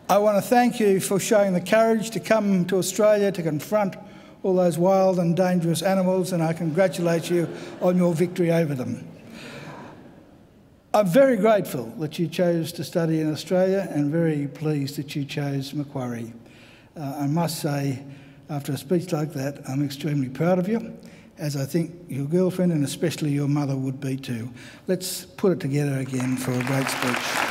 I want to thank you for showing the courage to come to Australia to confront all those wild and dangerous animals, and I congratulate you on your victory over them. I'm very grateful that you chose to study in Australia and very pleased that you chose Macquarie. I must say, after a speech like that, I'm extremely proud of you, as I think your girlfriend and especially your mother would be too. Let's put it together again for a great speech.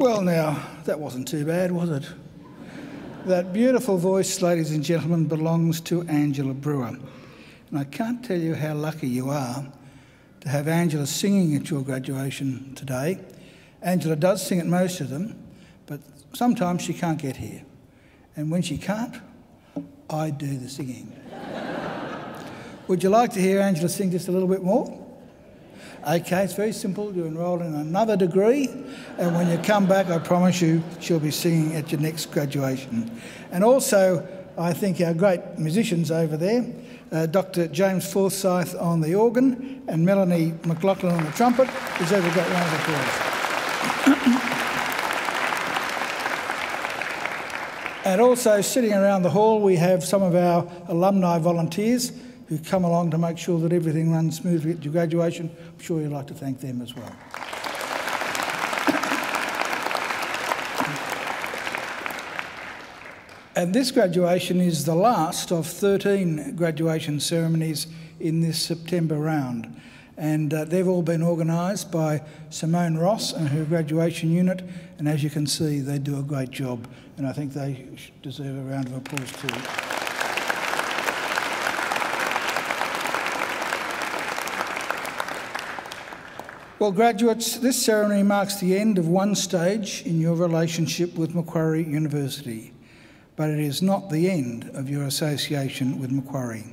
Well now, that wasn't too bad, was it? That beautiful voice, ladies and gentlemen, belongs to Angela Brewer. And I can't tell you how lucky you are to have Angela singing at your graduation today. Angela does sing at most of them, but sometimes she can't get here. And when she can't, I do the singing. Would you like to hear Angela sing just a little bit more? Okay, it's very simple. You enrol in another degree, and when you come back, I promise you she'll be singing at your next graduation. And also, I think our great musicians over there, Dr. James Forsyth on the organ and Melanie McLaughlin on the trumpet, deserve a great round of applause. And also, sitting around the hall, we have some of our alumni volunteers who come along to make sure that everything runs smoothly at your graduation. I'm sure you'd like to thank them as well. And this graduation is the last of 13 graduation ceremonies in this September round. And they've all been organised by Simone Ross and her graduation unit. And as you can see, they do a great job. And I think they deserve a round of applause too. Well, graduates, this ceremony marks the end of one stage in your relationship with Macquarie University, but it is not the end of your association with Macquarie.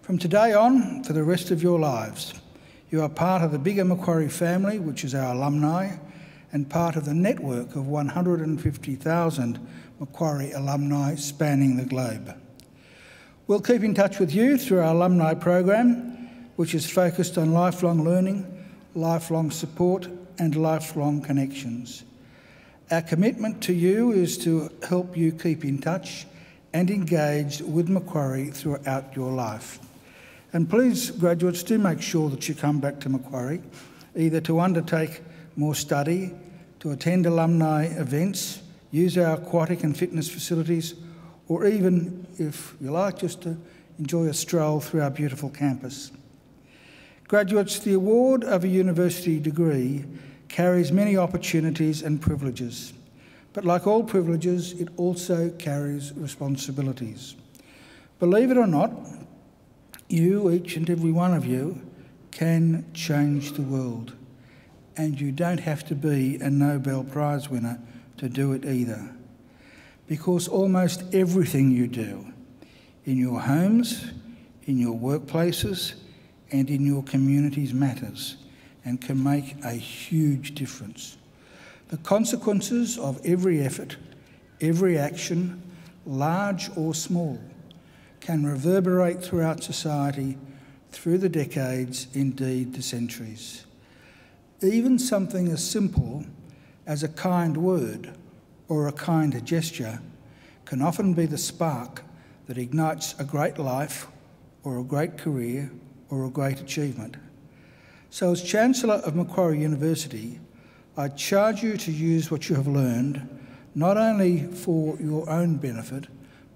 From today on, for the rest of your lives, you are part of the bigger Macquarie family, which is our alumni, and part of the network of 150,000 Macquarie alumni spanning the globe. We'll keep in touch with you through our alumni program, which is focused on lifelong learning, lifelong support and lifelong connections. Our commitment to you is to help you keep in touch and engaged with Macquarie throughout your life. And please, graduates, do make sure that you come back to Macquarie, either to undertake more study, to attend alumni events, use our aquatic and fitness facilities, or even, if you like, just to enjoy a stroll through our beautiful campus. Graduates, the award of a university degree carries many opportunities and privileges, but like all privileges, it also carries responsibilities. Believe it or not, you, each and every one of you, can change the world, and you don't have to be a Nobel Prize winner to do it either, because almost everything you do, in your homes, in your workplaces, and in your communities matters and can make a huge difference. The consequences of every effort, every action, large or small, can reverberate throughout society through the decades, indeed the centuries. Even something as simple as a kind word or a kind gesture can often be the spark that ignites a great life or a great career or a great achievement. So as Chancellor of Macquarie University, I charge you to use what you have learned, not only for your own benefit,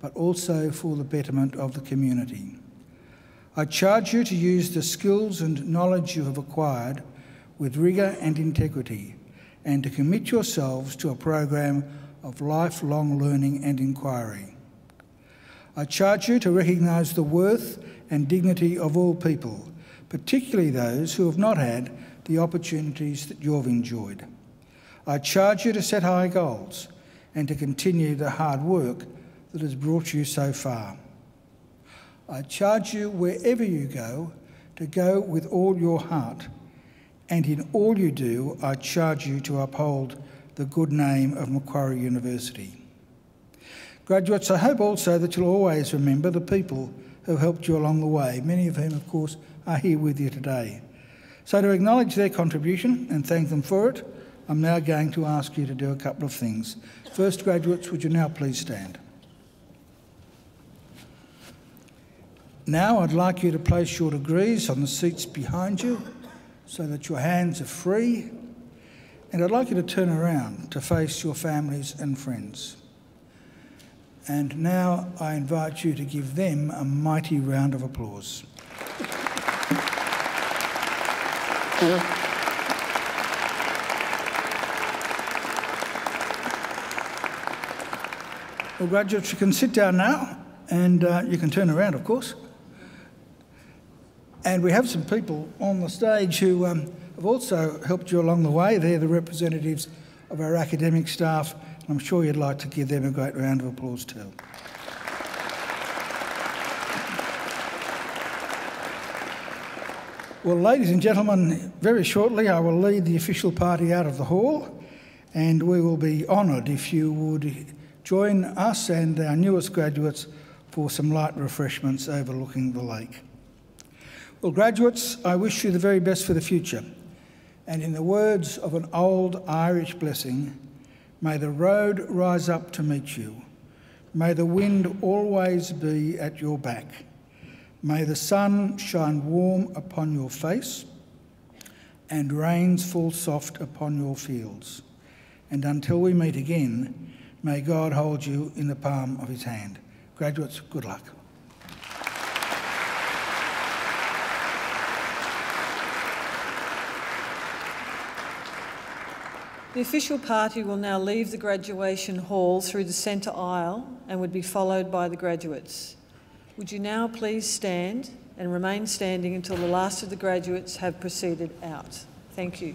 but also for the betterment of the community. I charge you to use the skills and knowledge you have acquired with rigour and integrity, and to commit yourselves to a program of lifelong learning and inquiry. I charge you to recognise the worth and dignity of all people, particularly those who have not had the opportunities that you've enjoyed. I charge you to set high goals and to continue the hard work that has brought you so far. I charge you, wherever you go, to go with all your heart, and in all you do, I charge you to uphold the good name of Macquarie University. Graduates, I hope also that you'll always remember the people who helped you along the way, many of whom, of course, are here with you today. So to acknowledge their contribution and thank them for it, I'm now going to ask you to do a couple of things. First, graduates, would you now please stand? Now I'd like you to place your degrees on the seats behind you so that your hands are free, and I'd like you to turn around to face your families and friends. And now I invite you to give them a mighty round of applause. Well, graduates, you can sit down now, and you can turn around, of course. And we have some people on the stage who have also helped you along the way. They're the representatives of our academic staff. I'm sure you'd like to give them a great round of applause too. Well, ladies and gentlemen, very shortly I will lead the official party out of the hall, and we will be honoured if you would join us and our newest graduates for some light refreshments overlooking the lake. Well, graduates, I wish you the very best for the future. And in the words of an old Irish blessing, may the road rise up to meet you. May the wind always be at your back. May the sun shine warm upon your face and rains fall soft upon your fields. And until we meet again, may God hold you in the palm of his hand. Graduates, good luck. The official party will now leave the graduation hall through the centre aisle and would be followed by the graduates. Would you now please stand and remain standing until the last of the graduates have proceeded out? Thank you.